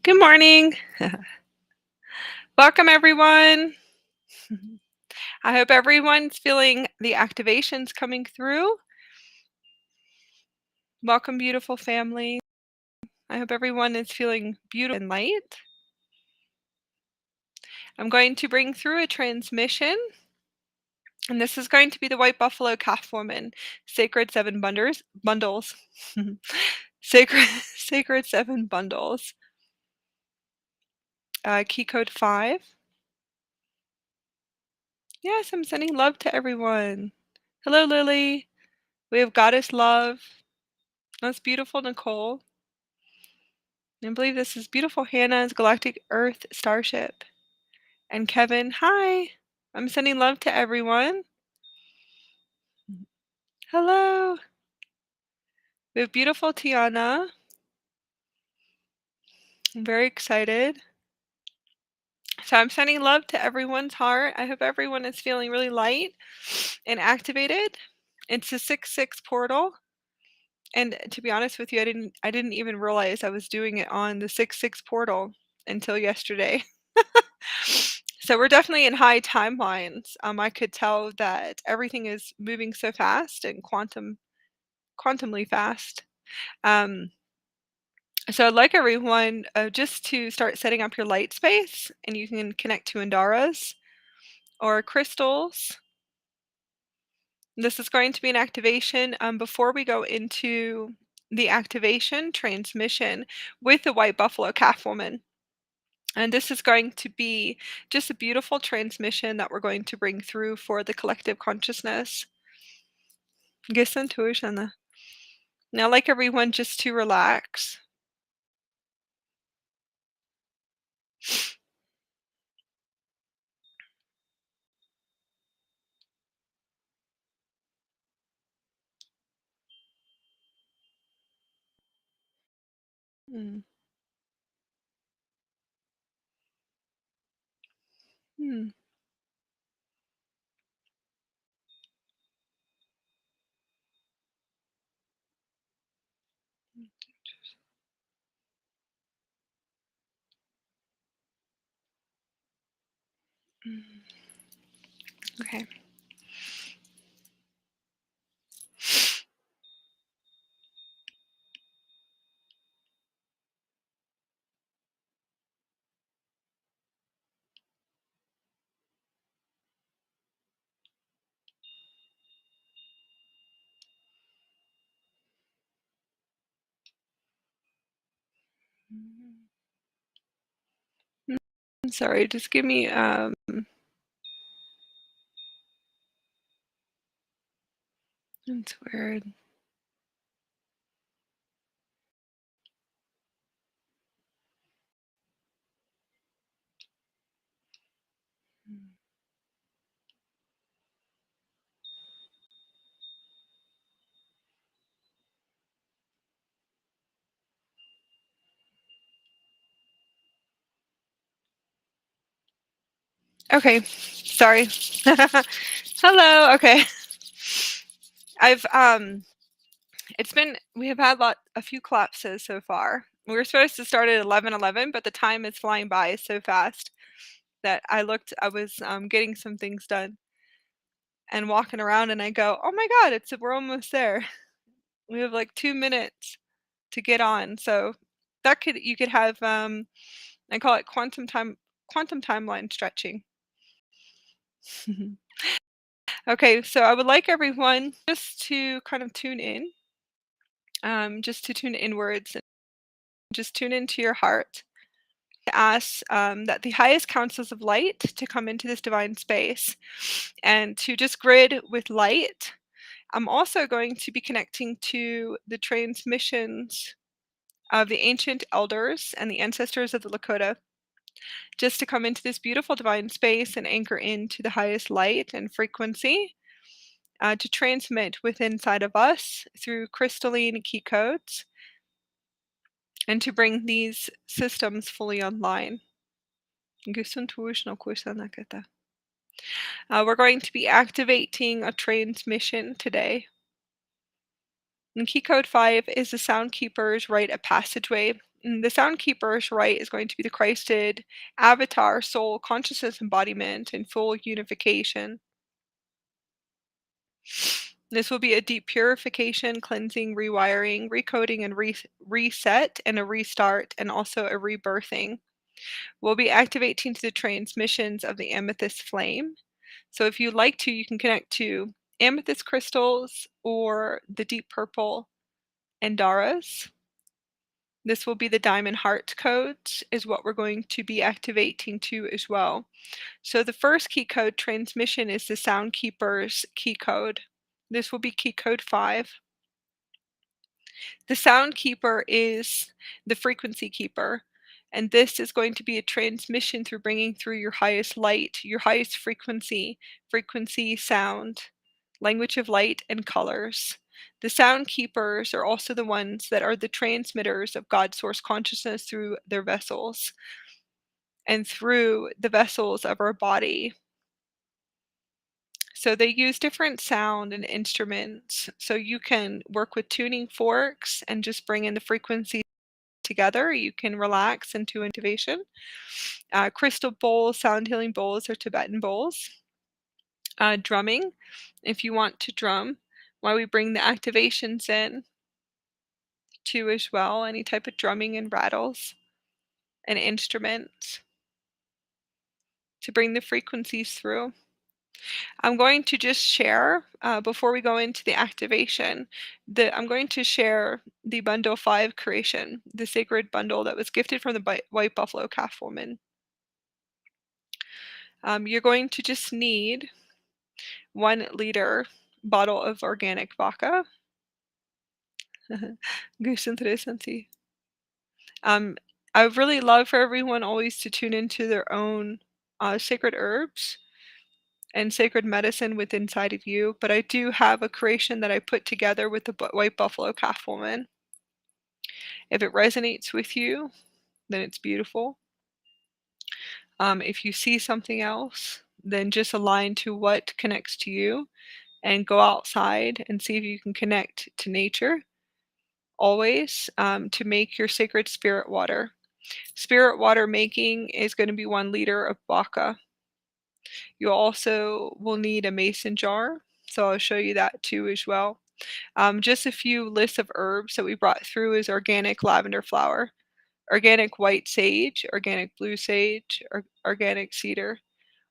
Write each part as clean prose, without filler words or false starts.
Good morning. Welcome, everyone. I hope everyone's feeling the activations coming through. Welcome, beautiful family. I hope everyone is feeling beautiful and light. I'm going to bring through a transmission, and this is going to be the White Buffalo Calf Woman, Sacred 7 bundles. Sacred 7 bundles. Key code 5. Yes, I'm sending love to everyone. Hello, Lily. We have Goddess Love. That's beautiful, Nicole. I believe this is beautiful Hannah's Galactic Earth Starship. And Kevin, hi. I'm sending love to everyone. Hello. We have beautiful Tiana. I'm very excited. So I'm sending love to everyone's heart. I hope everyone is feeling really light and activated. It's a 6/6 portal. And to be honest with you, I didn't even realize I was doing it on the 6/6 portal until yesterday. So we're definitely in high timelines. I could tell that everything is moving so fast and quantumly fast. Um, so I'd like everyone just to start setting up your light space, and you can connect to Andaras or crystals. This is going to be an activation. Before we go into the activation transmission with the White Buffalo Calf Woman. And this is going to be just a beautiful transmission that we're going to bring through for the collective consciousness. Now, I'd like everyone just to relax. Mm. Mm. Mm. Okay. I'm sorry, just give me it's weird. Okay, sorry. Hello. Okay. I've we have had a few collapses so far. We were supposed to start at 11:11, but the time is flying by so fast that I was getting some things done and walking around, and I go, "Oh my God, we're almost there." We have like 2 minutes to get on, so you could have I call it quantum timeline stretching. Okay, so I would like everyone just to kind of tune in, just to tune inwards and just tune into your heart. Ask that the highest councils of light to come into this divine space and to just grid with light. I'm also going to be connecting to the transmissions of the ancient elders and the ancestors of the Lakota, just to come into this beautiful divine space and anchor into the highest light and frequency, to transmit within inside of us through crystalline key codes, and to bring these systems fully online. We're going to be activating a transmission today. And key code 5 is the SoundKeeper's Rite of Passageway. And the SoundKeeper's Rite is going to be the Christed avatar, soul, consciousness embodiment, and full unification. This will be a deep purification, cleansing, rewiring, recoding, and reset, and a restart, and also a rebirthing. We'll be activating to the transmissions of the amethyst flame. So if you'd like to, you can connect to amethyst crystals or the deep purple Andaras. This will be the diamond heart codes, is what we're going to be activating to as well. So the first key code transmission is the SoundKeeper's key code. This will be key code 5. The SoundKeeper is the frequency keeper, and this is going to be a transmission through bringing through your highest light, your highest frequency, sound, language of light, and colors. The sound keepers are also the ones that are the transmitters of God's source consciousness through their vessels and through the vessels of our body. So they use different sound and instruments. So you can work with tuning forks and just bring in the frequency together. You can relax into activation. Crystal bowls, sound healing bowls, or Tibetan bowls. Drumming, if you want to drum, while we bring the activations in too as well, any type of drumming and rattles and instruments to bring the frequencies through. I'm going to just share, before we go into the activation, I'm going to share the Bundle 5 creation, the sacred bundle that was gifted from the White Buffalo Calf Woman. You're going to just need 1 liter bottle of Organic Voka. Gusto interesante. I would really love for everyone always to tune into their own sacred herbs and sacred medicine within inside of you, but I do have a creation that I put together with the White Buffalo Calf Woman. If it resonates with you, then it's beautiful. If you see something else, then just align to what connects to you and go outside and see if you can connect to nature always, to make your sacred spirit water. Spirit water making is going to be 1 liter of Baka. You also will need a mason jar, so I'll show you that too as well. Just a few lists of herbs that we brought through is organic lavender flower, organic white sage, organic blue sage, organic cedar,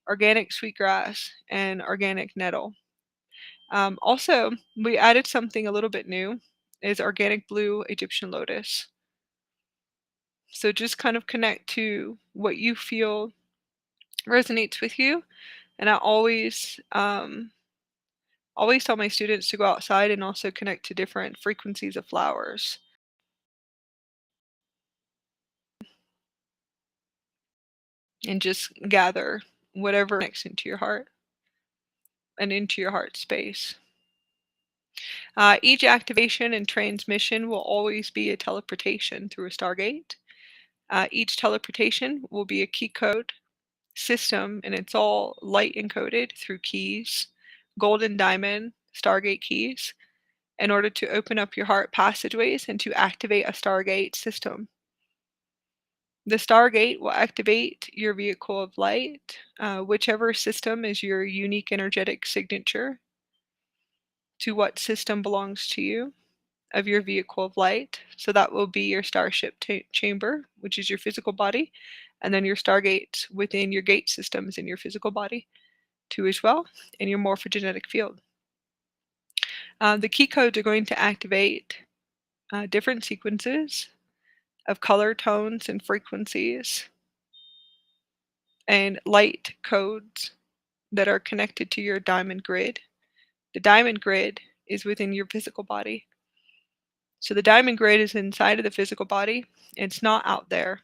organic sweetgrass, and organic nettle. Also, we added something a little bit new, is organic blue Egyptian lotus. So just kind of connect to what you feel resonates with you. And I always tell my students to go outside and also connect to different frequencies of flowers. And just gather whatever connects into your heart and into your heart space. Each activation and transmission will always be a teleportation through a Stargate. Each teleportation will be a key code system, and it's all light encoded through keys, golden diamond, Stargate keys, in order to open up your heart passageways and to activate a Stargate system. The Stargate will activate your vehicle of light, whichever system is your unique energetic signature to what system belongs to you of your vehicle of light. So that will be your starship chamber, which is your physical body, and then your Stargates within your gate systems in your physical body too as well, in your morphogenetic field. The key codes are going to activate different sequences of color tones and frequencies and light codes that are connected to your diamond grid. The diamond grid is within your physical body. So the diamond grid is inside of the physical body. It's not out there.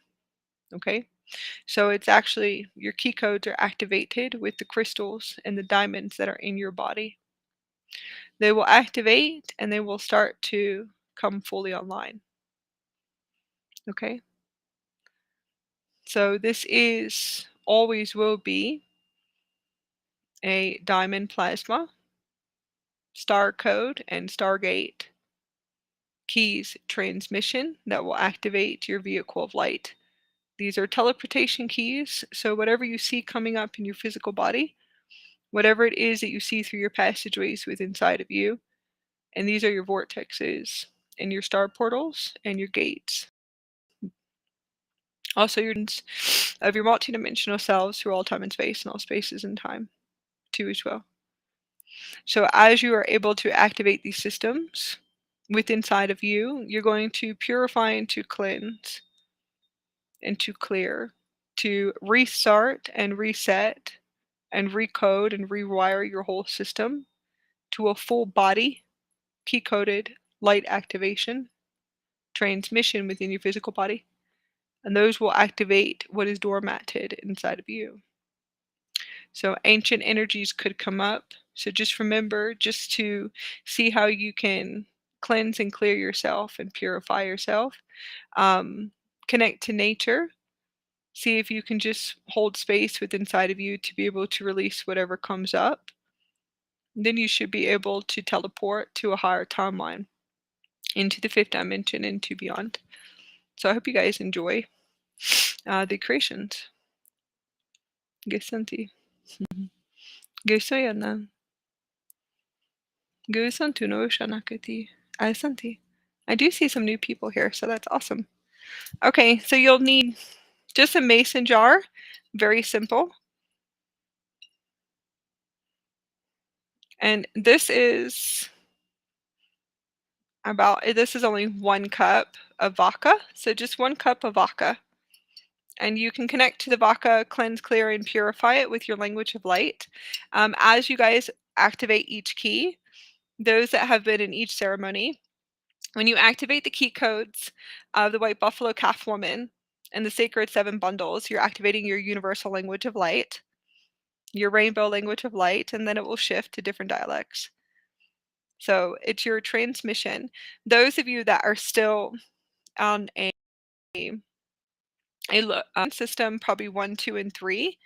Okay? So it's actually your key codes are activated with the crystals and the diamonds that are in your body. They will activate and they will start to come fully online. Okay? So this is always will be a diamond plasma, star code, and Stargate keys transmission that will activate your vehicle of light. These are teleportation keys, so whatever you see coming up in your physical body, whatever it is that you see through your passageways within inside of you, and these are your vortexes and your star portals and your gates. Also your of your multidimensional selves through all time and space and all spaces and time too as well. So as you are able to activate these systems within inside of you, you're going to purify and to cleanse and to clear, to restart and reset and recode and rewire your whole system to a full body, key coded light activation, transmission within your physical body. And those will activate what is doormatted inside of you. So ancient energies could come up. So just remember just to see how you can cleanse and clear yourself and purify yourself. Connect to nature. See if you can just hold space within inside of you to be able to release whatever comes up. Then you should be able to teleport to a higher timeline, into the fifth dimension, into beyond. So I hope you guys enjoy the creations. Gesanti. Gesoyana. Gesantu no Shanakati. Asanti. I do see some new people here, so that's awesome. Okay, so you'll need just a mason jar. Very simple. And this is only 1 cup of vodka. So just 1 cup of vodka. And you can connect to the vodka, cleanse, clear, and purify it with your language of light. As you guys activate each key, those that have been in each ceremony, when you activate the key codes of the White Buffalo Calf Woman and the Sacred 7 Bundles, you're activating your universal language of light, your rainbow language of light, and then it will shift to different dialects. So it's your transmission. Those of you that are still on a system, probably 1, 2, and 3,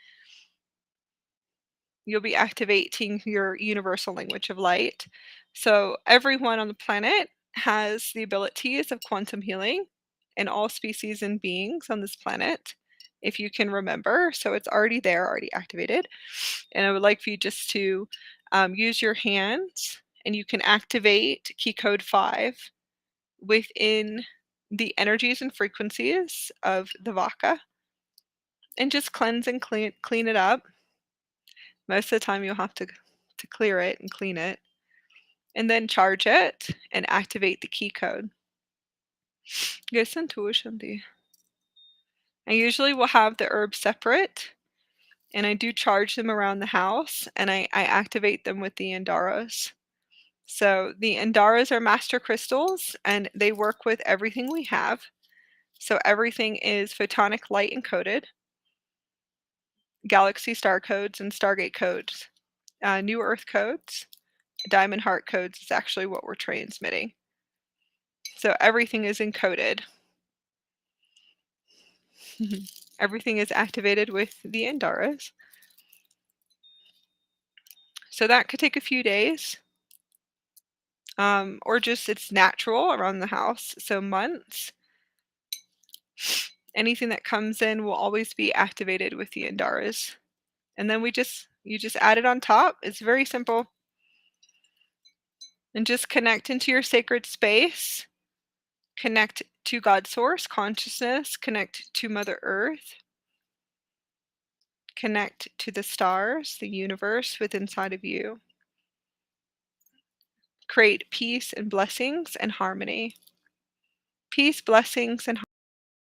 you'll be activating your universal language of light. So everyone on the planet has the abilities of quantum healing, and all species and beings on this planet, if you can remember. So it's already there, already activated. And I would like for you just to use your hands, and you can activate key code 5 within the energies and frequencies of the Vaka, and just cleanse and clean it up. Most of the time you'll have to clear it and clean it, and then charge it and activate the key code. I usually will have the herbs separate, and I do charge them around the house, and I activate them with the Andaras. So the Andaras are master crystals, and they work with everything we have. So everything is photonic light encoded, galaxy star codes and stargate codes, new earth codes, diamond heart codes is actually what we're transmitting. So everything is encoded. Everything is activated with the Andaras. So that could take a few days, or just it's natural around the house, so months. Anything that comes in will always be activated with the Andaras. And then you just add it on top. It's very simple. And just connect into your sacred space. Connect to God's source, consciousness. Connect to Mother Earth. Connect to the stars, the universe within inside of you. Create peace and blessings and harmony. Peace, blessings, and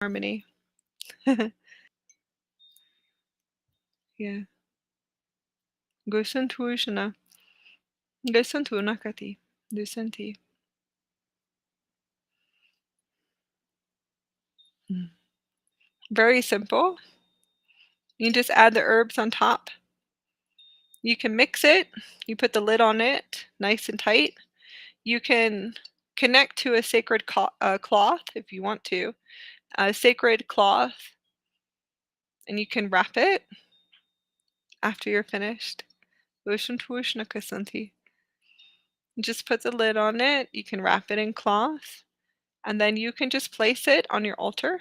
harmony. Yeah. Gusantushana. Gusantunakati. Dusanti. Very simple. You just add the herbs on top. You can mix it. You put the lid on it nice and tight. You can connect to a sacred cloth if you want to. A sacred cloth. And you can wrap it after you're finished. Just put the lid on it. You can wrap it in cloth. And then you can just place it on your altar,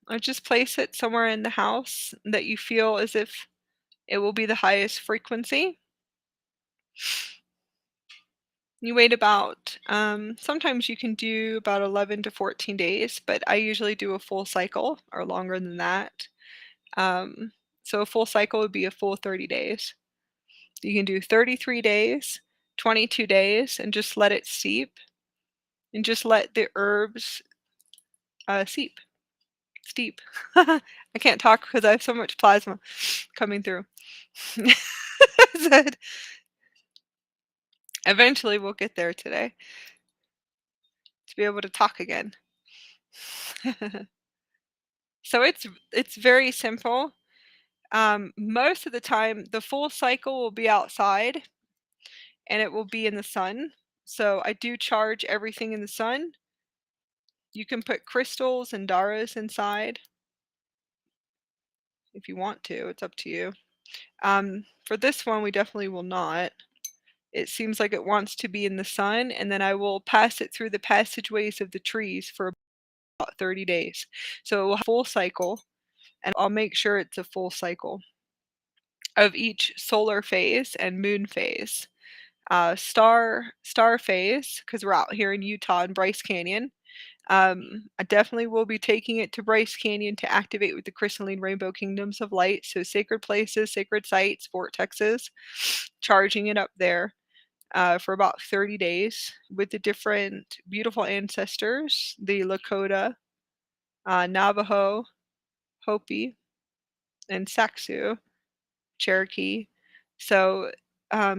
or just place it somewhere in the house that you feel as if it will be the highest frequency. You wait about, sometimes you can do about 11 to 14 days, but I usually do a full cycle or longer than that. Um, so a full cycle would be a full 30 days. You can do 33 days, 22 days, and just let it steep, and just let the herbs steep. I can't talk because I have so much plasma coming through. Said, eventually we'll get there today to be able to talk again. So it's very simple. Most of the time, the full cycle will be outside and it will be in the sun. So I do charge everything in the sun. You can put crystals and daras inside if you want to. It's up to you. For this one, we definitely will not. It seems like it wants to be in the sun, and then I will pass it through the passageways of the trees for about 30 days. So it will have a full cycle, and I'll make sure it's a full cycle of each solar phase and moon phase. Star phase, because we're out here in Utah in Bryce Canyon. I definitely will be taking it to Bryce Canyon to activate with the crystalline rainbow kingdoms of light. So sacred places, sacred sites, vortexes, charging it up there for about 30 days with the different beautiful ancestors, the Lakota, Navajo, Hopi, and Saxu, Cherokee. So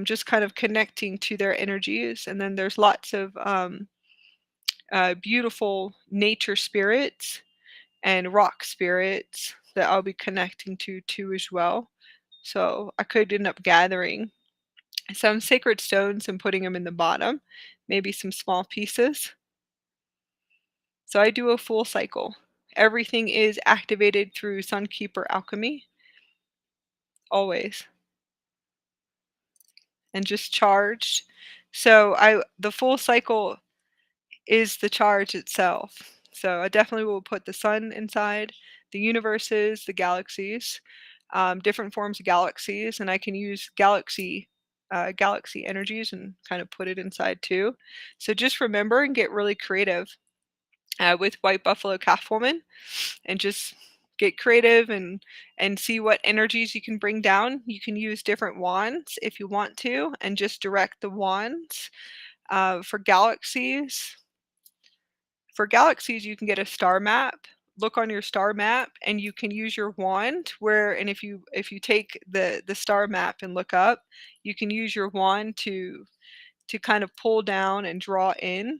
just kind of connecting to their energies. And then there's lots of beautiful nature spirits and rock spirits that I'll be connecting to too as well. So I could end up gathering some sacred stones and putting them in the bottom, maybe some small pieces. So I do a full cycle. Everything is activated through SoundKeeper alchemy, always, and just charged. So the full cycle is the charge itself. So I definitely will put the sun inside, the universes, the galaxies, different forms of galaxies, and I can use galaxy energies and kind of put it inside too. So just remember and get really creative with White Buffalo Calf Woman, and just get creative and see what energies you can bring down. You can use different wands if you want to, and just direct the wands for galaxies. For galaxies, you can get a star map. Look on your star map, and you can use your wand. And if you take the star map and look up, you can use your wand to kind of pull down and draw in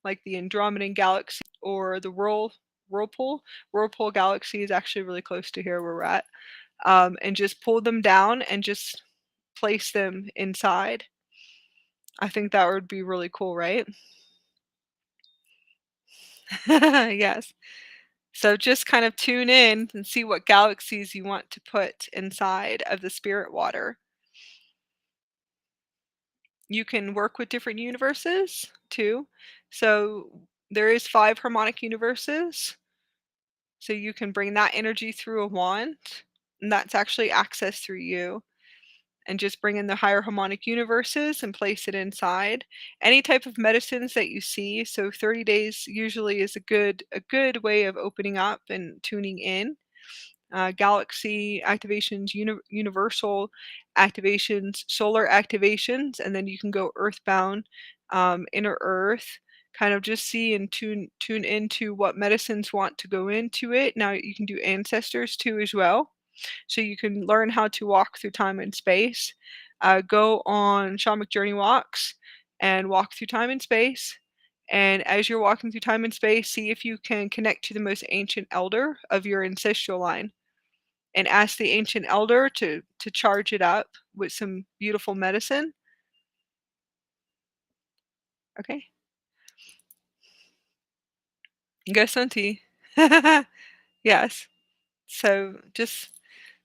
like the Andromedan galaxy or the whirlpool. Whirlpool galaxy is actually really close to here where we're at, and just pull them down and just place them inside. I think that would be really cool, right? Yes. So just kind of tune in and see what galaxies you want to put inside of the spirit water. You can work with different universes too. So there is 5 harmonic universes. So you can bring that energy through a wand, and that's actually access through you. And just bring in the higher harmonic universes and place it inside. Any type of medicines that you see. So 30 days usually is a good way of opening up and tuning in. Galaxy activations, universal activations, solar activations, and then you can go earthbound, inner earth. Kind of just see and tune into what medicines want to go into it. Now you can do ancestors too as well, so you can learn how to walk through time and space. Go on shamanic journey walks and walk through time and space. And as you're walking through time and space, see if you can connect to the most ancient elder of your ancestral line, and ask the ancient elder to charge it up with some beautiful medicine. Okay. Go Sunti. Yes. So just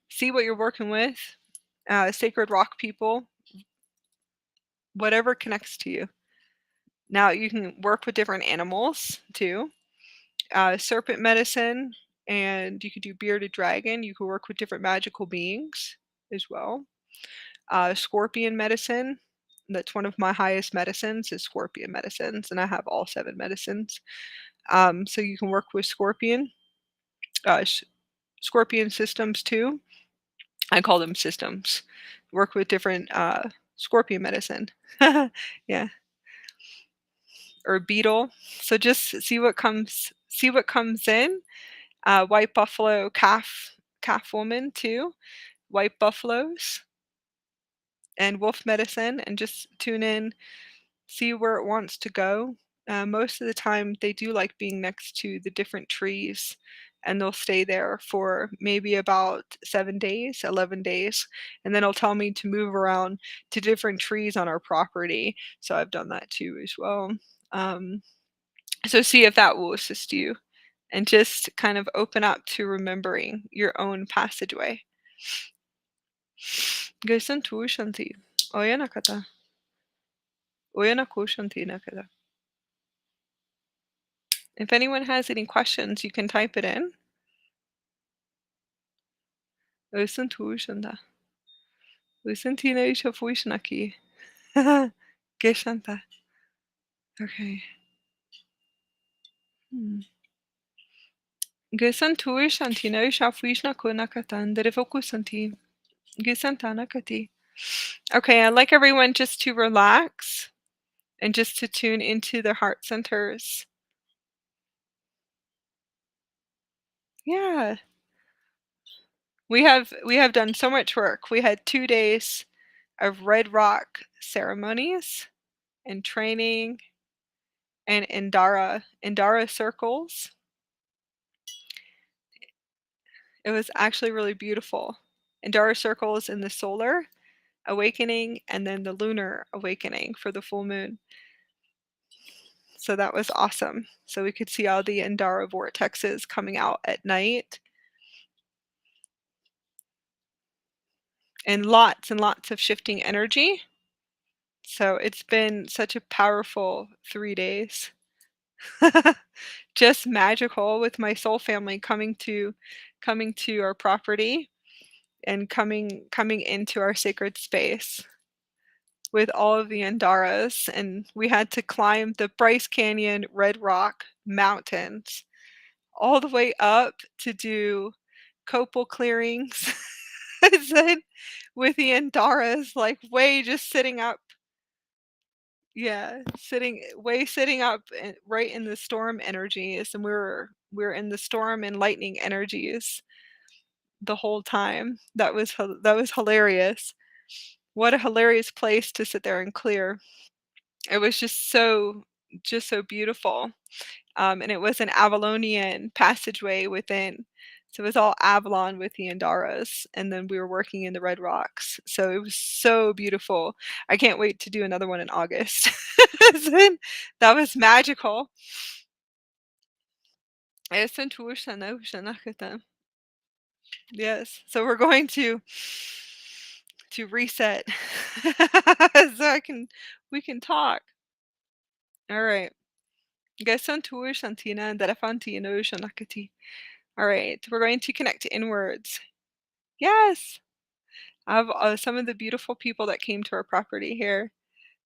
see what you're working with. Sacred rock people. whatever connects to you. Now you can work with different animals too. Serpent medicine, and you could do bearded dragon. You could work with different magical beings as well. Scorpion medicine. That's one of my highest medicines is scorpion medicines, and I have all 7 medicines. So you can work with scorpion, scorpion systems too. I call them systems. Work with different scorpion medicine. Yeah, or beetle. So just see what comes in. White buffalo calf woman too. White buffaloes and wolf medicine, and just tune in, see where it wants to go. Most of the time, they do like being next to the different trees, and they'll stay there for maybe about 7 days, 11 days, and then it'll tell me to move around to different trees on our property. So I've done that too as well. Um, so see if that will assist you, and just kind of open up to remembering your own passageway. Gaysan tu shanti. Oyana kata. Oyana ku shanti nakata. If anyone has any questions, you can type it in. Gaysan tu shanta. Gaysan tina isha fuishnaki. Geshanta. Okay. Gaysan tu shantina isha fuishnako nakatan. Derivoku santi. Gaysantana kati. Okay, I'd like everyone just to relax and just to tune into their heart centers. Yeah. We have done so much work. We had 2 days of red rock ceremonies and training and Indara circles. It was actually really beautiful. Indara circles in the solar awakening and then the lunar awakening for the full moon. So that was awesome. So we could see all the Indara vortexes coming out at night. And lots of shifting energy. So it's been such a powerful 3 days. Just magical with my soul family coming to our property and coming into our sacred space with all of the Andaras, and we had to climb the Bryce Canyon Red Rock mountains all the way up to do copal clearings with the Andaras, like way just sitting up. Yeah, sitting up right in the storm energies, and we were in the storm and lightning energies the whole time. That was hilarious. What a hilarious place to sit there and clear. It was just so beautiful. And it was an Avalonian passageway within. So it was all Avalon with the Andaras, and then we were working in the Red Rocks. So it was so beautiful. I can't wait to do another one in August. That was magical. Yes. So we're going to reset so we can talk. All right. All right. We're going to connect inwards. Yes. I have some of the beautiful people that came to our property here.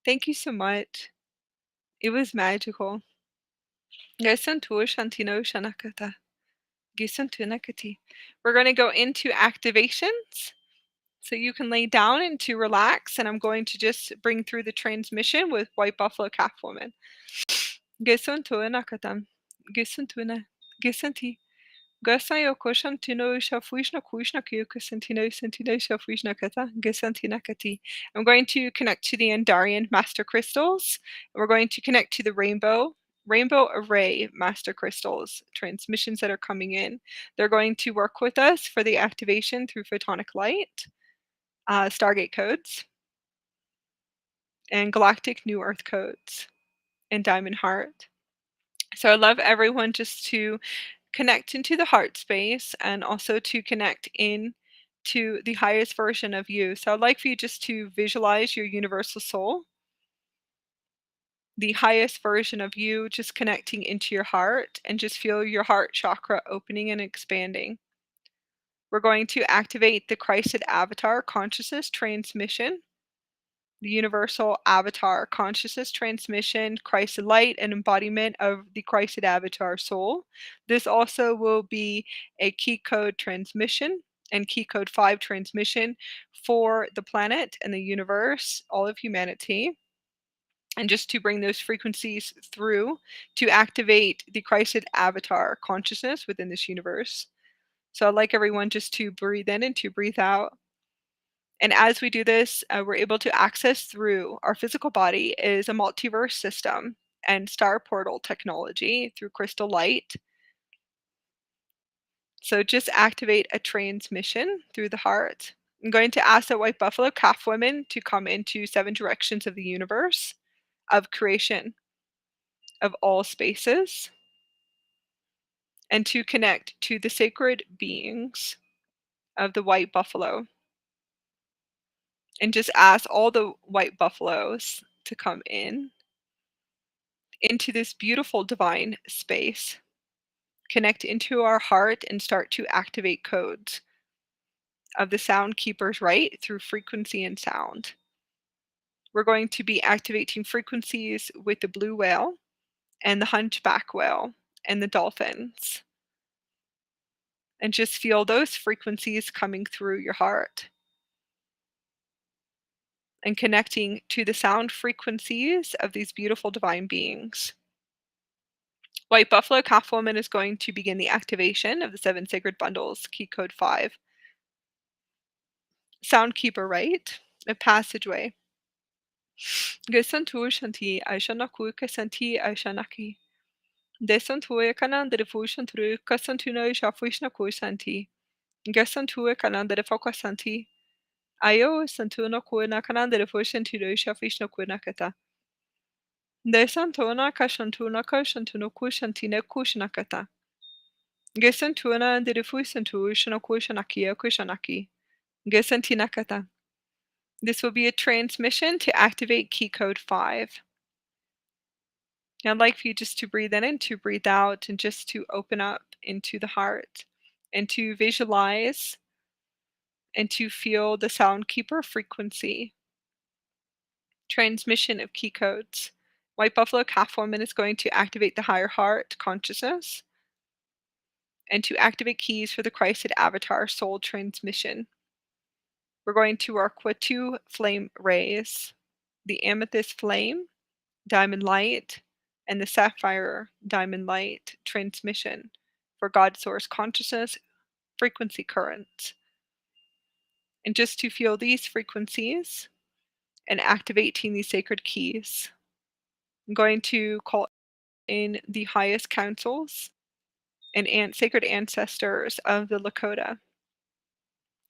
Thank you so much. It was magical. We're going to go into activations. So you can lay down and to relax, and I'm going to just bring through the transmission with White Buffalo Calf Woman. Gasayo koshantino shafuishna kuishna kiyukasantino santino shafuishna kata gasantina kati. I'm going to connect to the Andarian Master Crystals. We're going to connect to the Rainbow Array Master Crystals transmissions that are coming in. They're going to work with us for the activation through photonic light, Stargate codes, and Galactic New Earth codes, and Diamond Heart. So I love everyone just to connect into the heart space and also to connect in to the highest version of you. So I'd like for you just to visualize your universal soul the highest version of you just connecting into your heart, and just feel your heart chakra opening and expanding. We're going to activate the Christed Avatar Consciousness Transmission, the Universal Avatar Consciousness Transmission, Christed Light, and embodiment of the Christed Avatar Soul. This also will be a key code transmission and key code 5 transmission for the planet and the universe, all of humanity. And just to bring those frequencies through to activate the Christed Avatar consciousness within this universe. So I'd like everyone just to breathe in and to breathe out. And as we do this, we're able to access through our physical body is a multiverse system and star portal technology through crystal light. So just activate a transmission through the heart. I'm going to ask the white buffalo calf women to come into 7 directions of the universe, of creation, of all spaces, and to connect to the sacred beings of the white buffalo. And just ask all the white buffaloes to come in into this beautiful divine space, connect into our heart, and start to activate codes of the SoundKeeper's Rite through frequency and sound. We're going to be activating frequencies with the blue whale and the hunchback whale and the dolphins. And just feel those frequencies coming through your heart and connecting to the sound frequencies of these beautiful divine beings. White Buffalo Calf Woman is going to begin the activation of the 7 sacred bundles, key code 5. SoundKeeper Rite, a passageway. Gesantu shanti aishanaku kasanti aishanaki. Desantu kanan de fusantru kasantuna shafuishnaku santi. Gesantu kanan de fokasanti. Ayo santuna kuena kanan de fusantu shafishnaku nakata. Desantuna kashantuna kashantuna kushantina kushnakata. Gesantuna de fusantu shanakushanaki kushanaki. Gesantinakata. This will be a transmission to activate key code 5. I'd like for you just to breathe in and to breathe out and just to open up into the heart and to visualize and to feel the SoundKeeper frequency. Transmission of key codes. White Buffalo Calf Woman is going to activate the higher heart consciousness and to activate keys for the Christed Avatar soul transmission. We're going to work with 2 flame rays, the Amethyst flame, diamond light, and the Sapphire diamond light transmission for God source consciousness frequency currents. And just to feel these frequencies and activating these sacred keys, I'm going to call in the highest councils and sacred ancestors of the Lakota.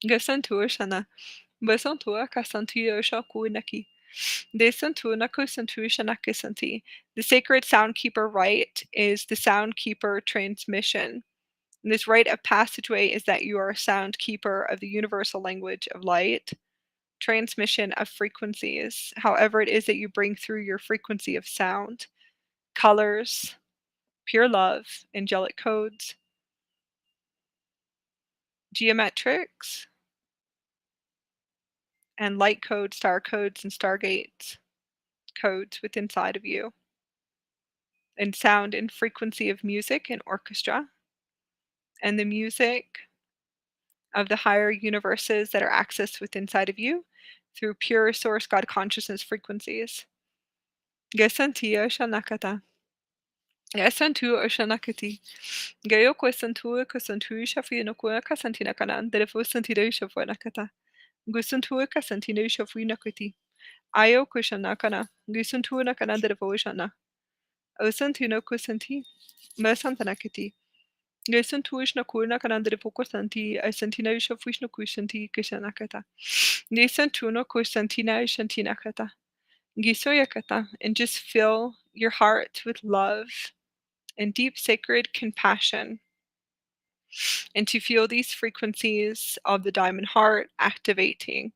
Gasantua shana, basantua kasantia shakuinaki. The sacred SoundKeeper Rite is the SoundKeeper transmission. And this rite of passageway is that you are a SoundKeeper of the universal language of light, transmission of frequencies, however it is that you bring through your frequency of sound, colors, pure love, angelic codes, geometrics, and light codes, star codes, and stargates codes within inside of you. And sound and frequency of music and orchestra, and the music of the higher universes that are accessed within inside of you through pure source God consciousness frequencies. Gesantia Shanakata. Gesantu Oshanakati. Gayo Quesantua Cosantu Shafinakua Casantina Canan, Delefo Santida Shafuanakata. Gusantua Casantina Shafuinakati. Ayo Kushanakana. Gusantua Canan Delefo Shana. Osantino Kusanti. Mersantanakati. Gesantuish Nakuna Canan Delefo Cosanti. Asantina Shafuishna Kusanti Kishanakata. Gesantuno Kusantina Shantinakata. Gisoyakata. And just fill your heart with love and deep sacred compassion, and to feel these frequencies of the diamond heart activating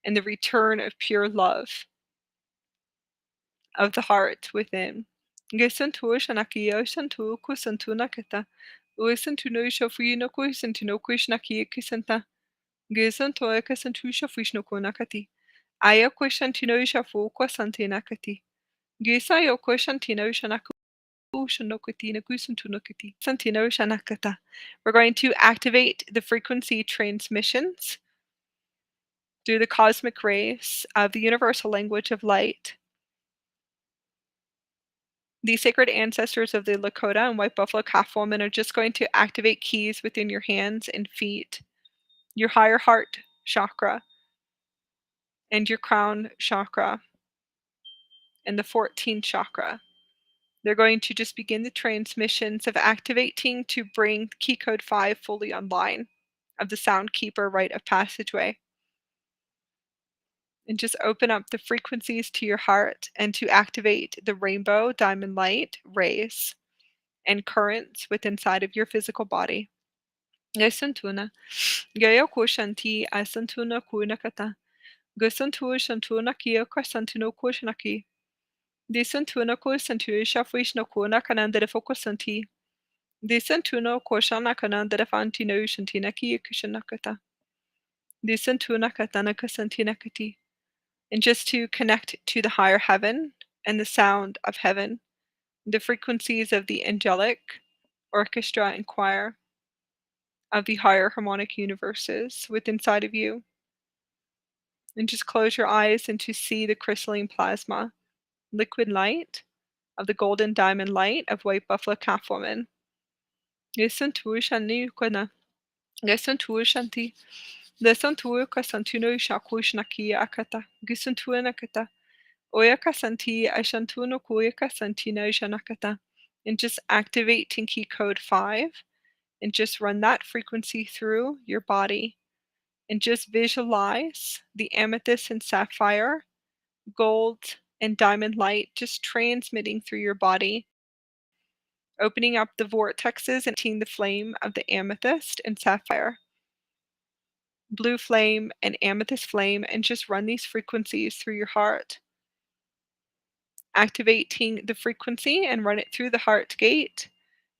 and the return of pure love, of the heart within. Gesantu shanaki shantu kusantu nakata. Uisantu no shafuino kuisantu no kuishnaki kisanta. Gesantu ekasantu shafuishno kunakati. Aya kuishantino shafu kwasanti nakati. Gesa yo kuishantino shanaku. We're going to activate the frequency transmissions through the cosmic rays of the universal language of light. The sacred ancestors of the Lakota and White Buffalo Calf Woman are just going to activate keys within your hands and feet, your higher heart chakra, and your crown chakra, and the 14th chakra. They're going to just begin the transmissions of activating to bring key code 5 fully online of the SoundKeeper Rite of Passageway. And just open up the frequencies to your heart and to activate the rainbow diamond light rays and currents within inside of your physical body. Gesantuna. Gaya kushanti asantuna kunakata. Gesantu shantuna kia kwasantuno kushanaki. Desantuna kusantu shafwishno kunakanandere fokusanti. Desantuna koshana kanandere fantino shantina kia kushanakata. Desantuna katana kasantinakati. And just to connect to the higher heaven and the sound of heaven, the frequencies of the angelic orchestra and choir of the higher harmonic universes within inside of you. And just close your eyes and to see the crystalline plasma, liquid light of the golden diamond light of White Buffalo Calf Woman. Lesantu shani kana. Lesantu shanti. Lesantu kasantuno shakushnaki akata. Gisantu nakata. Oyaka santi ashantuno kuyaka santina shanakata. And just activate Tinky Code 5 and just run that frequency through your body. And just visualize the amethyst and sapphire, gold and diamond light just transmitting through your body, opening up the vortexes and seeing the flame of the amethyst and sapphire, blue flame and amethyst flame, and just run these frequencies through your heart. Activating the frequency and run it through the heart gate,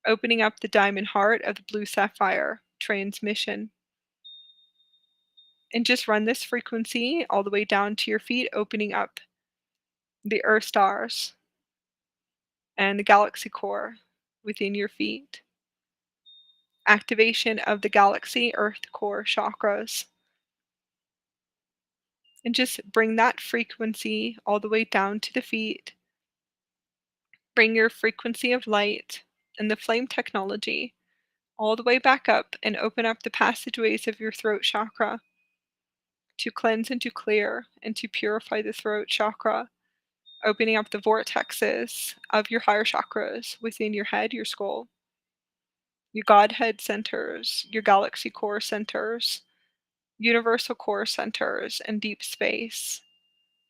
opening up the diamond heart of the blue sapphire transmission. And just run this frequency all the way down to your feet, opening up the earth stars and the galaxy core within your feet. Activation of the galaxy earth core chakras. And just bring that frequency all the way down to the feet. Bring your frequency of light and the flame technology all the way back up and open up the passageways of your throat chakra to cleanse and to clear and to purify the throat chakra, opening up the vortexes of your higher chakras within your head, your skull, your Godhead centers, your galaxy core centers, universal core centers, and deep space,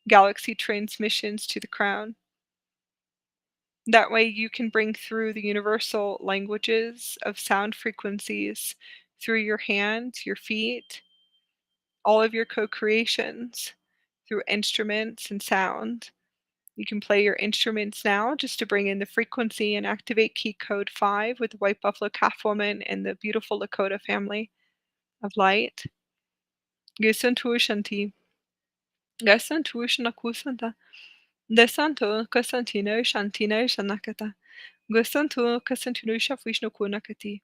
galaxy transmissions to the crown. That way you can bring through the universal languages of sound frequencies through your hands, your feet, all of your co-creations, through instruments and sound. You can play your instruments now just to bring in the frequency and activate key code 5 with the White Buffalo Calf Woman and the beautiful Lakota family of light. Gesantu shanti. Gesantu shanakusanta. Desanto kasantino shantino shanakata. Gesantu kasantino shafishno kunakati.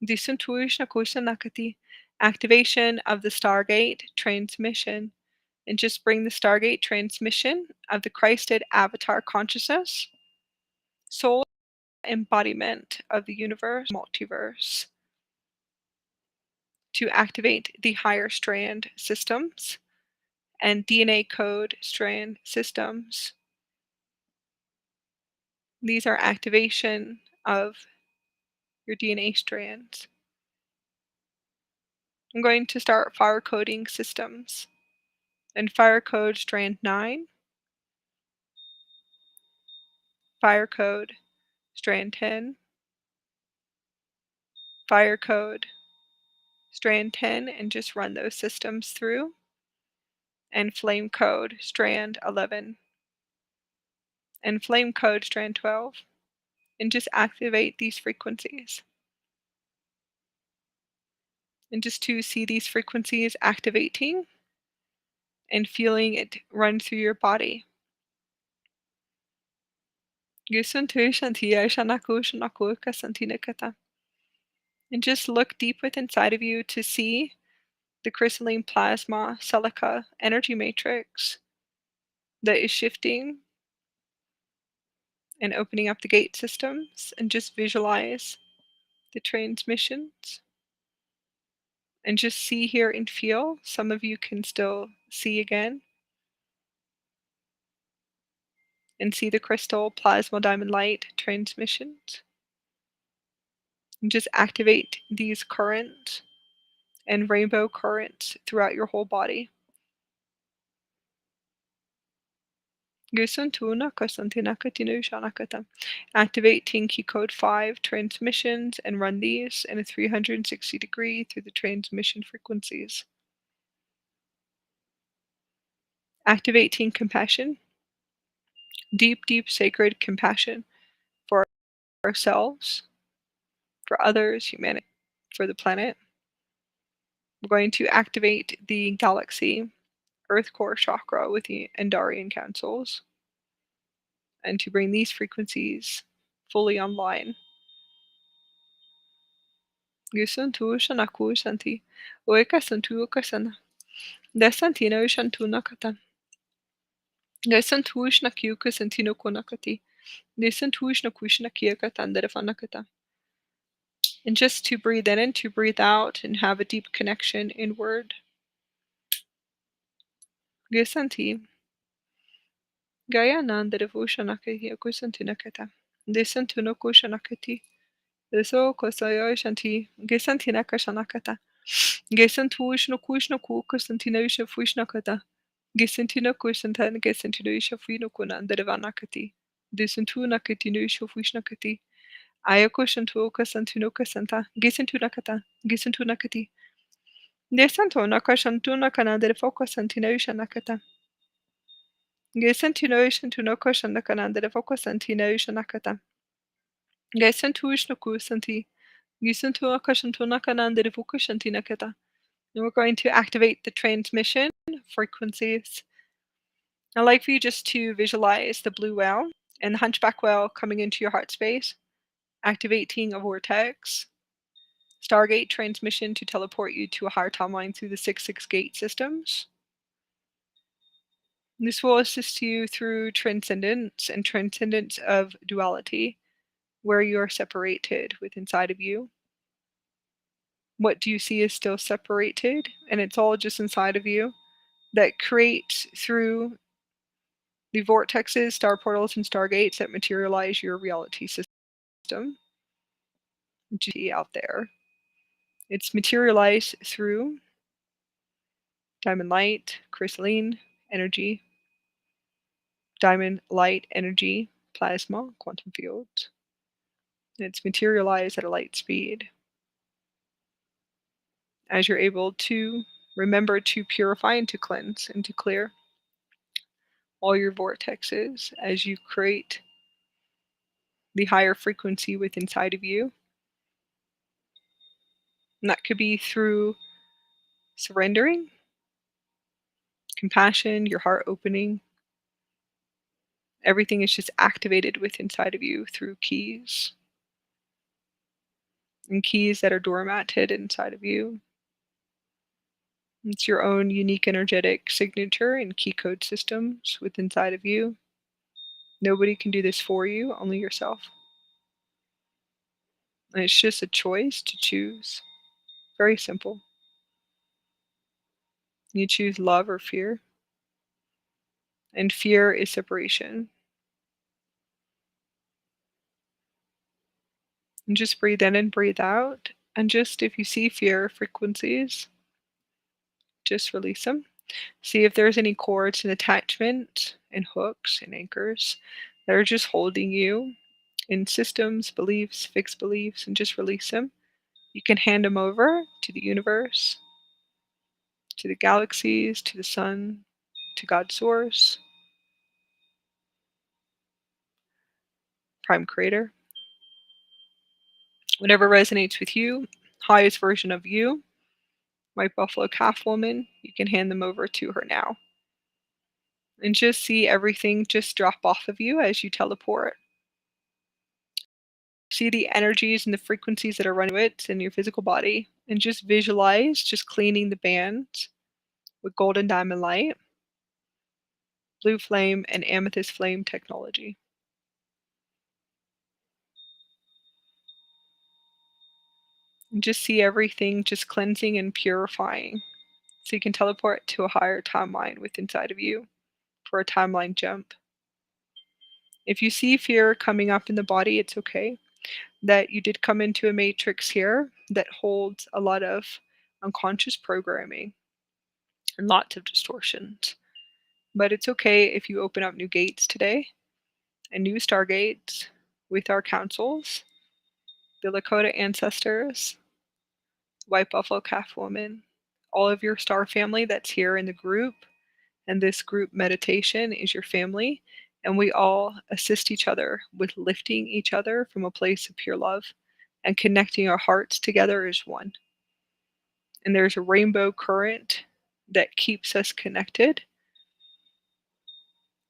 Desantu shnakusanakati. Activation of the Stargate transmission. And just bring the Stargate transmission of the Christed avatar consciousness, soul embodiment of the universe, multiverse, to activate the higher strand systems and DNA code strand systems. These are activation of your DNA strands. I'm going to start fire coding systems and fire code strand 9, fire code strand 10, fire code strand 10, and just run those systems through, and flame code strand 11. and flame code strand 12, and just activate these frequencies. And just to see these frequencies activating and feeling it run through your body. And just look deep within inside of you to see the crystalline plasma silica energy matrix that is shifting and opening up the gate systems, and just visualize the transmissions and just see, hear, and feel. Some of you can still see again and see the crystal plasma diamond light transmissions, and just activate these currents and rainbow currents throughout your whole body. Activate Tinky Code 5 transmissions and run these in a 360 degree through the transmission frequencies. Activating compassion, deep, deep sacred compassion for ourselves, for others, humanity, for the planet. We're going to activate the galaxy Earth Core chakra with the Endarian councils, and to bring these frequencies fully online. Gusantu Shanaku Shanti, Oeka Santu Okasana, Desantino Shantuna Kata, Desantu Shnaku Santino Konakati, Desantu Shnakushna Kiakatan Defanakata. And just to breathe in and to breathe out and have a deep connection inward. Gesanti. Gaya Nanda Devushanaki Kusantinakata. Desantuno Kushanakati. Deso Kosayo Shanti. Gesantina Kashanakata. Gesantuishno Kushno Kusantinosha Fushnakata. Gesantino Kusantan Gesantinosha Finokuna Devanakati. Desantuna Katinosha Fushnakati. Ayako Shantuoka Santinoka Santa. Gesantunakata. Gesantunakati. Desantona Kashantuna Kananda Foka Santinosha Nakata. Gesantinotion to no question the Kananda Foka Santinosha Nakata. Gesantuishno Kusanti. Gisantua Kashantuna Kananda Foka Shantinakata. And we're going to activate the transmission frequencies. I'd like for you just to visualize the blue whale and the hunchback whale coming into your heart space, activating a vortex, Stargate transmission to teleport you to a higher timeline through the 6 gate systems. This will assist you through transcendence and transcendence of duality, where you are separated with inside of you. What do you see is still separated, and it's all just inside of you that creates through the vortexes, star portals, and stargates that materialize your reality system. Which you see out there. It's materialized through diamond light, crystalline energy, diamond light energy, plasma, quantum fields. It's materialized at a light speed. As you're able to remember to purify and to cleanse and to clear all your vortexes as you create the higher frequency within inside of you. And that could be through surrendering, compassion, your heart opening. Everything is just activated within inside of you through keys. And keys that are doormatted inside of you. It's your own unique energetic signature and key code systems within inside of you. Nobody can do this for you, only yourself. And it's just a choice to choose. Very simple. You choose love or fear. And fear is separation. And just breathe in and breathe out. And just if you see fear frequencies, just release them. See if there's any cords and attachment and hooks and anchors that are just holding you in systems, beliefs, fixed beliefs, and just release them. You can hand them over to the universe, to the galaxies, to the sun, to God's source. Prime Creator. Whatever resonates with you, highest version of you, White Buffalo Calf Woman, you can hand them over to her now. And just see everything just drop off of you as you teleport. See the energies and the frequencies that are running it in your physical body, and just visualize just cleaning the bands with golden diamond light, blue flame, and amethyst flame technology. And just see everything just cleansing and purifying, so you can teleport to a higher timeline within inside of you for a timeline jump. If you see fear coming up in the body, it's okay. That you did come into a matrix here that holds a lot of unconscious programming and lots of distortions. But it's okay if you open up new gates today and new stargates with our councils, the Lakota ancestors, White Buffalo Calf Woman, all of your star family that's here in the group. And this group meditation is your family. And we all assist each other with lifting each other from a place of pure love and connecting our hearts together as one. And there's a rainbow current that keeps us connected,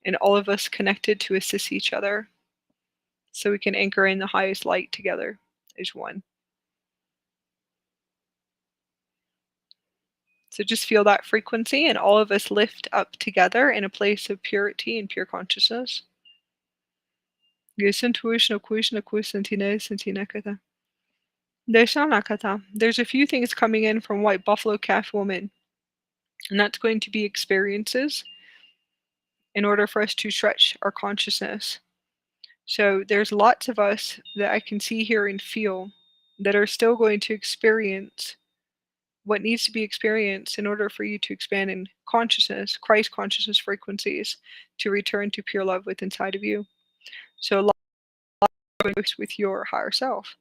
and all of us connected to assist each other so we can anchor in the highest light together as one. So just feel that frequency, and all of us lift up together in a place of purity and pure consciousness. There's a few things coming in from White Buffalo Calf Woman, and that's going to be experiences in order for us to stretch our consciousness. So there's lots of us that I can see, hear, and feel that are still going to experience what needs to be experienced in order for you to expand in consciousness, Christ consciousness frequencies, to return to pure love within inside of you. So a lot with your higher self.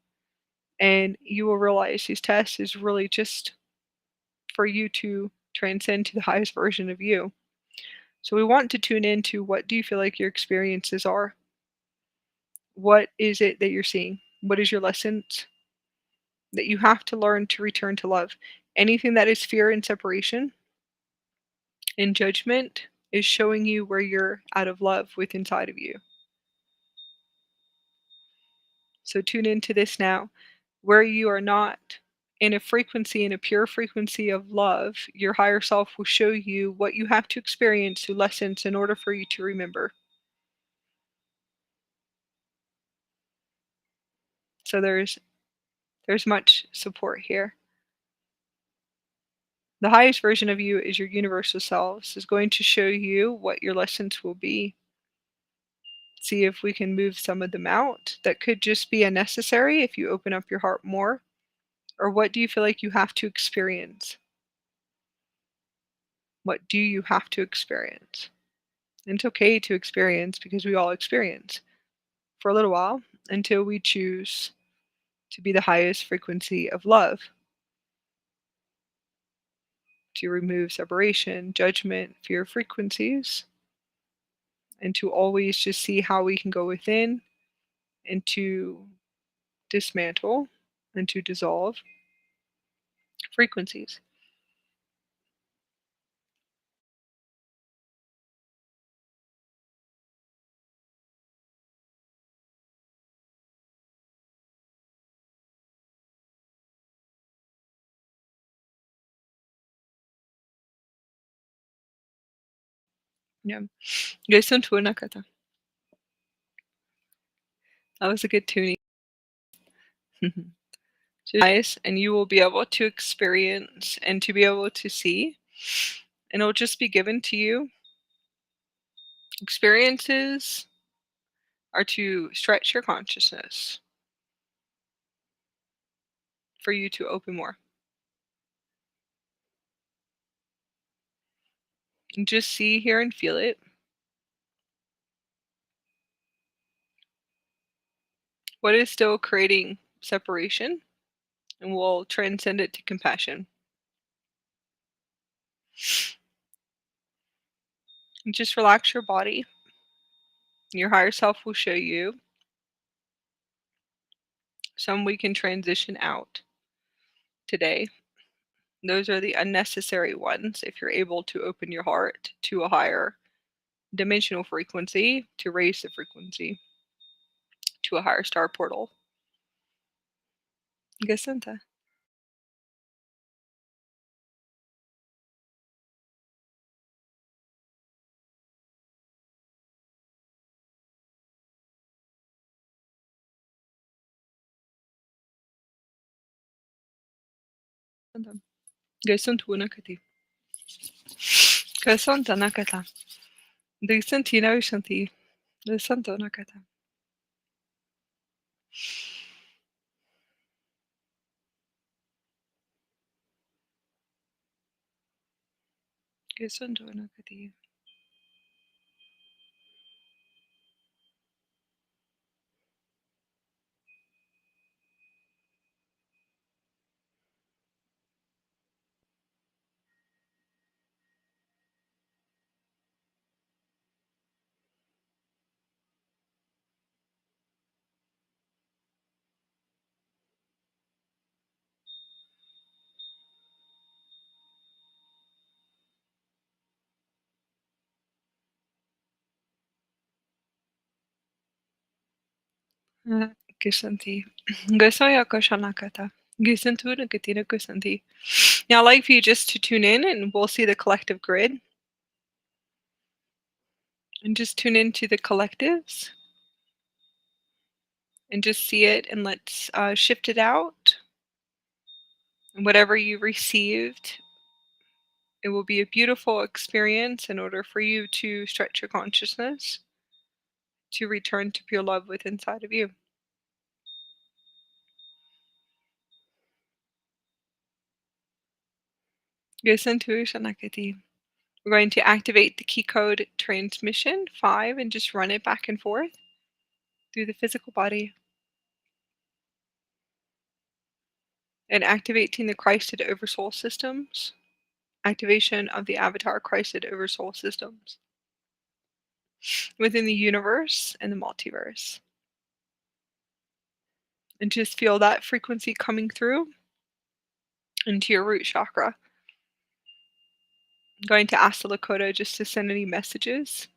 And you will realize these tests is really just for you to transcend to the highest version of you. So we want to tune into, what do you feel like your experiences are? What is it that you're seeing? What is your lessons that you have to learn to return to love? Anything that is fear and separation and judgment is showing you where you're out of love with inside of you. So tune into this now. Where you are not in a frequency, in a pure frequency of love, your higher self will show you what you have to experience through lessons in order for you to remember. So there's much support here. The highest version of you is your universal selves, is going to show you what your lessons will be. See if we can move some of them out that could just be unnecessary if you open up your heart more. Or what do you feel like you have to experience? What do you have to experience? And it's okay to experience, because we all experience for a little while until we choose to be the highest frequency of love, to remove separation, judgment, fear frequencies, and to always just see how we can go within and to dismantle and to dissolve frequencies. Yeah. Listen to Nakata. That was a good tuning. Nice, and you will be able to experience and to be able to see, and it'll just be given to you. Experiences are to stretch your consciousness for you to open more. And just see, hear, and feel it. What is still creating separation, and we'll transcend it to compassion. And just relax your body. Your higher self will show you Some we can transition out today. Those are the unnecessary ones if you're able to open your heart to a higher dimensional frequency, to raise the frequency to a higher star portal. Gesundheit. Gesundheit. Gesundheit. Decentina Shanti. The Santo Nakata. Gesundo Nakati. Geshanti. Gesoya Koshanakata. Gesuntu Nakatina Kusanti. Now I'd like for you just to tune in and we'll see the collective grid. And just tune into the collectives. And just see it and let's shift it out. And whatever you received, it will be a beautiful experience in order for you to stretch your consciousness to return to pure love within inside of you. Gesuntu Shanakati. We're going to activate the key code transmission 5 and just run it back and forth through the physical body. And activating the Christed Oversoul systems. Activation of the Avatar Christed Oversoul systems within the universe and the multiverse. And just feel that frequency coming through into your root chakra. I'm going to ask the Lakota just to send any messages.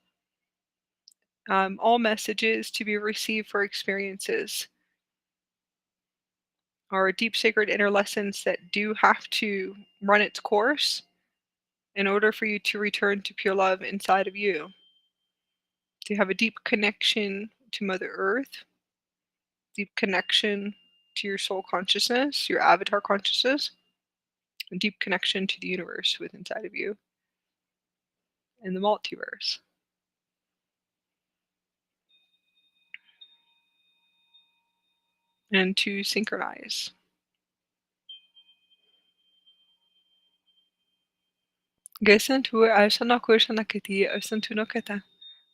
All messages to be received for experiences or deep sacred inner lessons that do have to run its course in order for you to return to pure love inside of you. To have a deep connection to Mother Earth, deep connection to your soul consciousness, your avatar consciousness, and deep connection to the universe within inside of you and the multiverse. And to synchronize.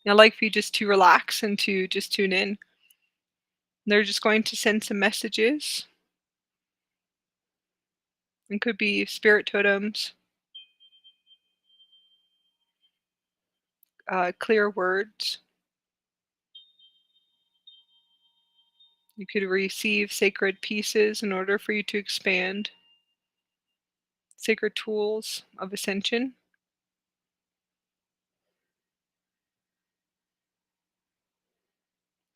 I'd like for you just to relax and to just tune in. They're just going to send some messages. It could be spirit totems, clear words. You could receive sacred pieces in order for you to expand. Sacred tools of Ascension.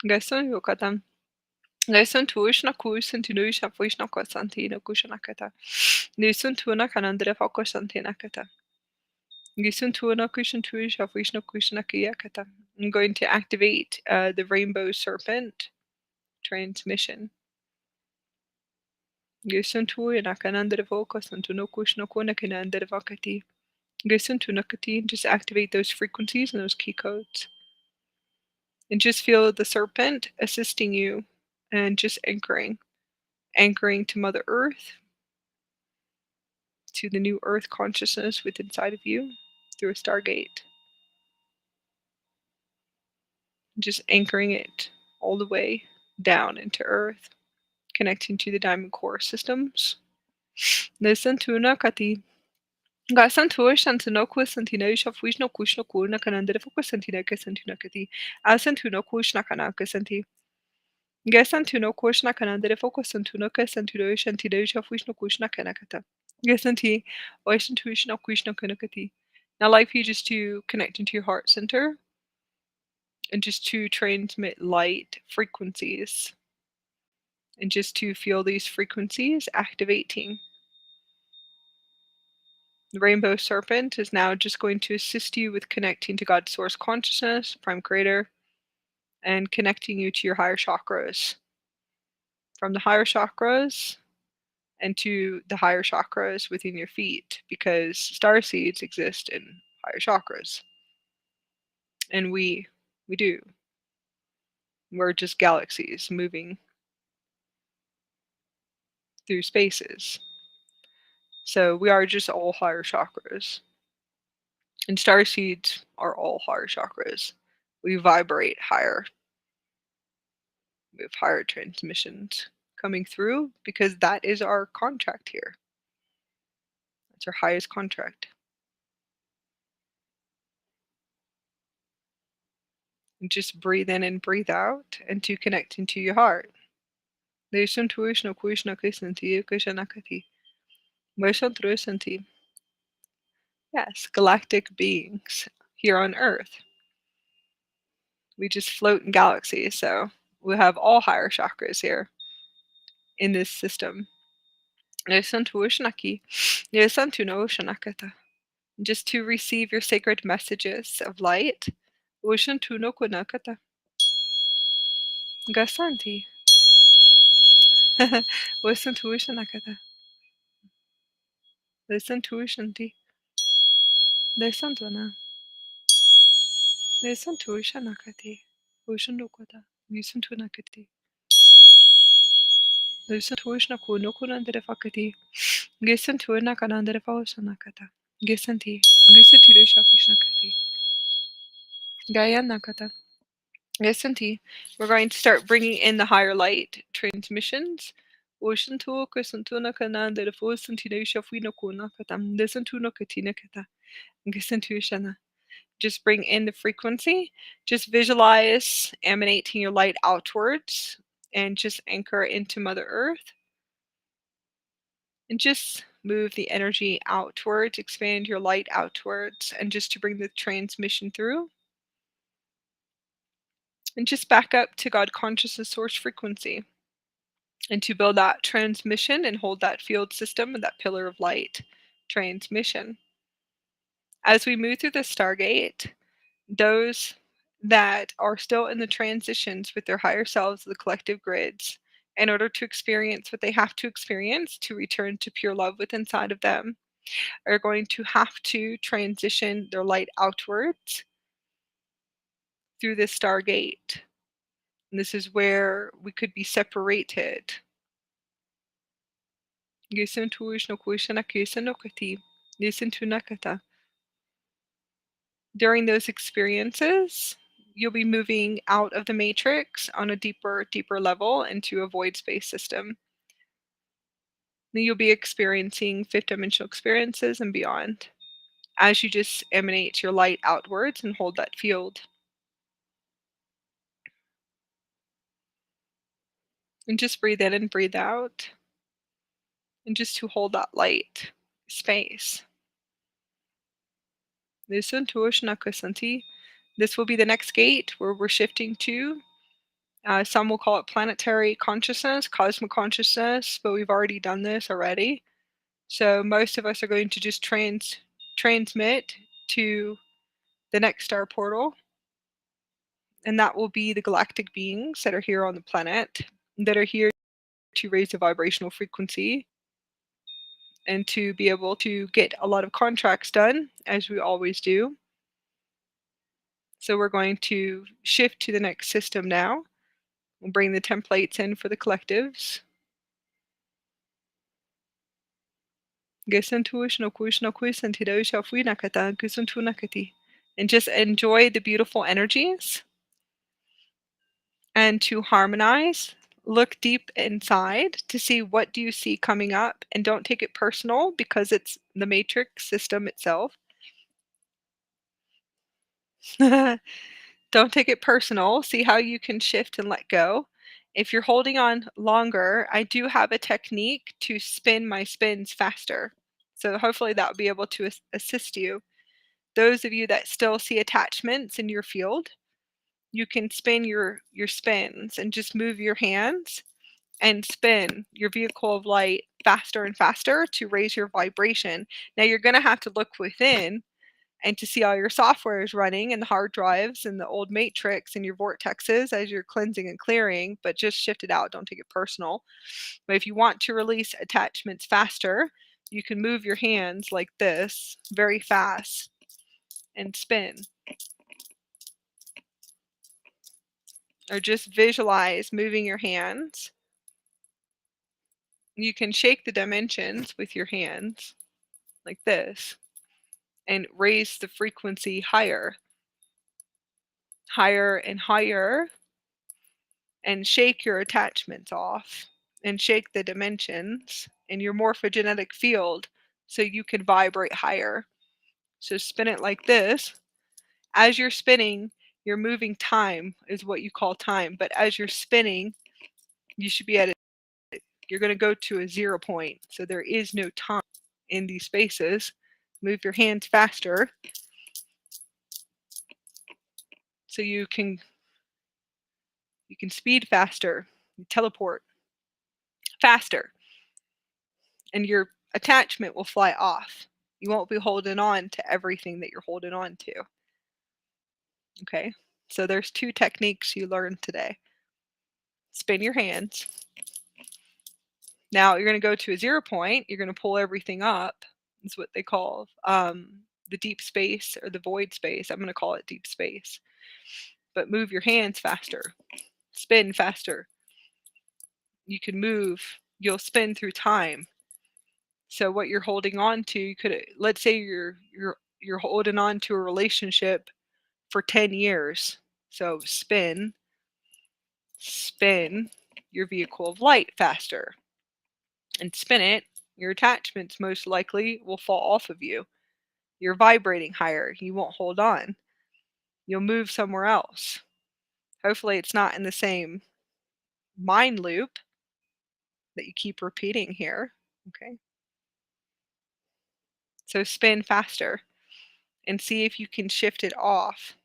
Gaston Yokatan. Gaston Tuishna Kusin to Nuisha Fuishna Kosantina Kushanakata. Nisun Tuna Kanandre Fokosantinakata. Gisun Tuna Kushan Tuisha Fuishna Kushanakiyakata. I'm going to activate the Rainbow Serpent transmission. Gisun Tuina Kanandre Fokosantuno Kushna Kunakinandre Vakati. Gisun Tunakati. Just activate those frequencies and those key codes. And just feel the serpent assisting you and just anchoring to Mother Earth, to the new Earth consciousness within inside of you through a stargate. Just anchoring it all the way down into Earth, connecting to the Diamond Core systems. Listen to Nakati. Gasan tuor santino kusantina shafuishno kushno kuna kanandere fukusantina kasantina kati. Asantuno kushna kanaka santi. Gesantuno kushna kanandere fokusantuno kasantuno shantido shafushno kushna kanakata. Gesanti oishantuishna kushna kanakati. Now, I'd like for you just to connect into your heart center and just to transmit light frequencies and just to feel these frequencies activating. The rainbow serpent is now just going to assist you with connecting to God's source consciousness, prime creator, and connecting you to your higher chakras. From the higher chakras and to the higher chakras within your feet, because star seeds exist in higher chakras. And we do. We're just galaxies moving through spaces. So we are just all higher chakras. And star seeds are all higher chakras. We vibrate higher. We have higher transmissions coming through because that is our contract here. That's our highest contract. And just breathe in and breathe out and to connect into your heart. Yes, galactic beings here on Earth. We just float in galaxies, so we have all higher chakras here in this system. Just to receive your sacred messages of light. Gasanti. Listen to Ushanakata. Listen to Ushanti. Listen to Ana. Listen to Ushanakati. Ushanukata. Listen to Nakati. Listen to Ushnakunukuna Fakati. Listen to Nakananda Faushanakata. Gisanti. Listen to the Shafushnakati. Gaya Nakata. Gisanti. We're going to start bringing in the higher light transmissions. Listen to Kusantuna Kananda the Fosantina Shafuinakuna Katam. Listen to Nokatina Kata. Listen to Shana. Just bring in the frequency. Just visualize emanating your light outwards and just anchor into Mother Earth. And just move the energy outwards, expand your light outwards, and just to bring the transmission through. And just back up to God consciousness source frequency. And to build that transmission and hold that field system and that pillar of light transmission. As we move through the Stargate, those that are still in the transitions with their higher selves, the collective grids, in order to experience what they have to experience to return to pure love within inside of them, are going to have to transition their light outwards through this Stargate. And this is where we could be separated. During those experiences, you'll be moving out of the matrix on a deeper level into a void space system. You'll be experiencing fifth dimensional experiences and beyond as you just emanate your light outwards and hold that field. And just breathe in and breathe out. And just to hold that light space. This will be the next gate where we're shifting to. Some will call it planetary consciousness, cosmic consciousness, but we've already done this already. So most of us are going to just transmit to the next star portal. And that will be the galactic beings that are here on the planet, that are here to raise the vibrational frequency and to be able to get a lot of contracts done, as we always do. So we're going to shift to the next system now. We'll bring the templates in for the collectives. And just enjoy the beautiful energies. And to harmonize, look deep inside to see what do you see coming up, and don't take it personal because it's the matrix system itself. Don't take it personal. See how you can shift and let go If you're holding on longer, I do have a technique to spin my spins faster. So hopefully that will be able to assist you. Those of you that still see attachments in your field, you can spin your spins and just move your hands and spin your vehicle of light faster and faster to raise your vibration. Now you're going to have to look within and to see all your software is running and the hard drives and the old matrix and your vortexes as you're cleansing and clearing, but just shift it out. Don't take it personal. But if you want to release attachments faster, you can move your hands like this very fast and spin. Or just visualize moving your hands. You can shake the dimensions with your hands like this and raise the frequency higher, higher and higher, and shake your attachments off and shake the dimensions in your morphogenetic field so you can vibrate higher. So spin it like this. As you're spinning, you're moving time is what you call time, but as you're spinning, you should be at it. You're going to go to a 0 point. So there is no time in these spaces. Move your hands faster so you can speed faster, you teleport faster, and your attachment will fly off. You won't be holding on to everything that you're holding on to. Okay, so there's 2 techniques you learned today. Spin your hands. Now you're going to go to a 0 point. You're going to pull everything up. That's what they call the deep space or the void space. I'm going to call it deep space. But move your hands faster. Spin faster. You can move. You'll spin through time. So what you're holding on to, you could, let's say you're holding on to a relationship for 10 years. So spin your vehicle of light faster and spin it. Your attachments most likely will fall off of you. You're vibrating higher. You won't hold on. You'll move somewhere else. Hopefully it's not in the same mind loop that you keep repeating here. Okay. So spin faster and see if you can shift it off.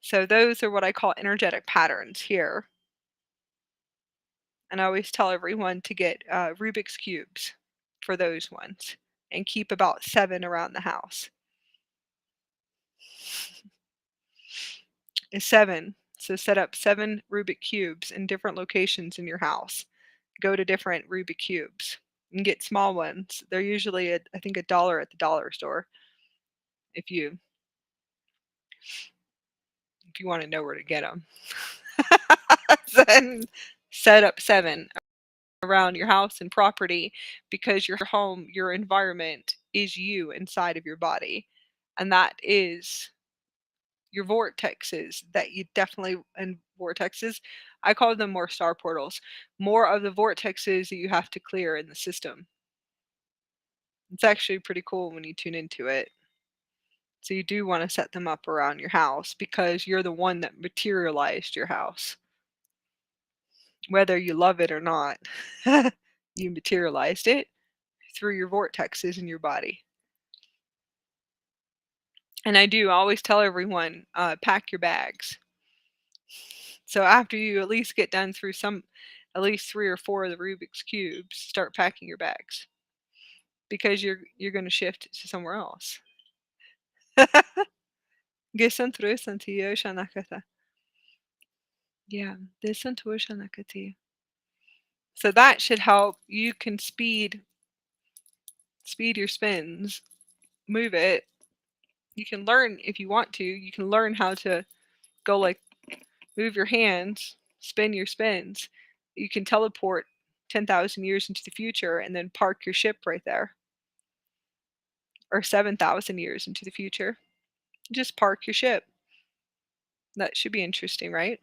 So those are what I call energetic patterns here. And I always tell everyone to get Rubik's Cubes for those ones and keep about 7 around the house. 7. So set up 7 Rubik Cubes in different locations in your house. Go to different Rubik Cubes and get small ones. They're usually, I think, $1 at the dollar store if you want to know where to get them. Then set up 7 around your house and property, because your home, your environment is you inside of your body, and that is your vortexes that you definitely, and vortexes, I call them more star portals, more of the vortexes that you have to clear in the system. It's actually pretty cool when you tune into it. So you do want to set them up around your house because you're the one that materialized your house. Whether you love it or not, you materialized it through your vortexes in your body. And I do always tell everyone, pack your bags. So after you at least get done through at least 3 or 4 of the Rubik's Cubes, start packing your bags. Because you're going to shift to somewhere else. Yeah, so that should help. You can speed your spins, move it. You can learn, if you want to, you can learn how to go like, move your hands, spin your spins. You can teleport 10,000 years into the future and then park your ship right there. Or 7,000 years into the future. Just park your ship. That should be interesting, right?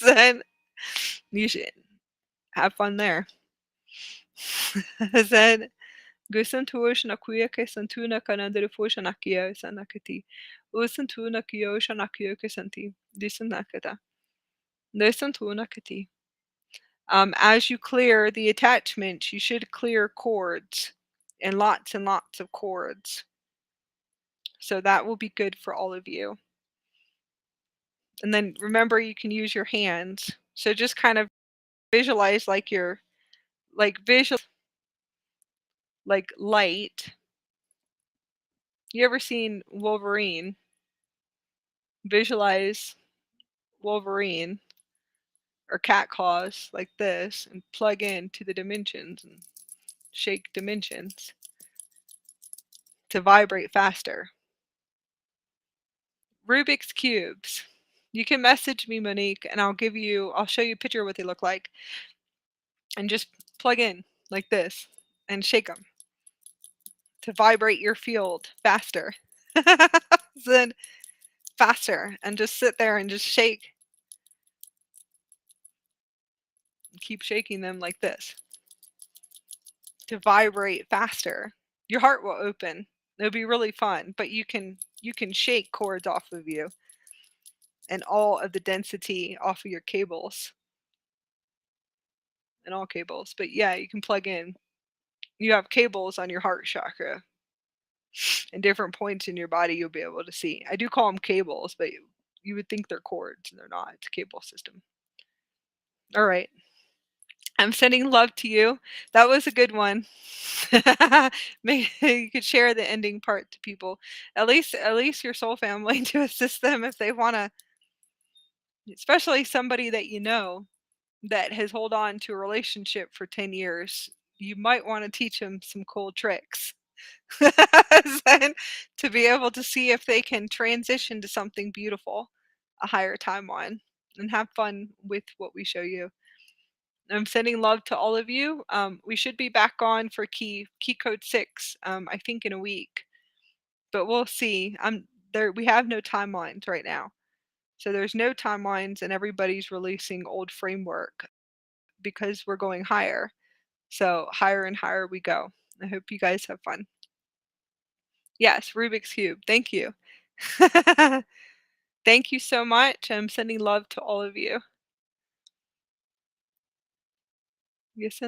Then you should have fun there. Then Gusantuosh nakuya ke santuna kanandrifosha nakia sanakati. Usantu nakio shanakio ke santi. Disanakata. No santunakati. As you clear the attachments, you should clear cords and lots of cords. So that will be good for all of you. And then remember you can use your hands. So just kind of visualize like you're like visual like light. You ever seen Wolverine? Visualize Wolverine or cat claws like this and plug into the dimensions and shake dimensions to vibrate faster. Rubik's cubes. You can message me, Monique, and I'll show you a picture of what they look like. And just plug in like this and shake them to vibrate your field faster. Then faster and just sit there and just shake. Keep shaking them like this to vibrate faster. Your heart will open. It'll be really fun, but you can shake cords off of you and all of the density off of your cables and all cables. But yeah, you can plug in. You have cables on your heart chakra and different points in your body you'll be able to see. I do call them cables, but you would think they're cords and they're not. It's a cable system. All right. I'm sending love to you. That was a good one. Maybe you could share the ending part to people. At least your soul family to assist them if they want to, especially somebody that you know that has held on to a relationship for 10 years. You might want to teach them some cool tricks. Then to be able to see if they can transition to something beautiful, a higher timeline, and have fun with what we show you. I'm sending love to all of you. We should be back on for key code 6, I think in a week, but we'll see. There. We have no timelines right now, so there's no timelines, and everybody's releasing old framework because we're going higher. So higher and higher we go. I hope you guys have fun. Yes, Rubik's Cube. Thank you. Thank you so much. I'm sending love to all of you. Yes,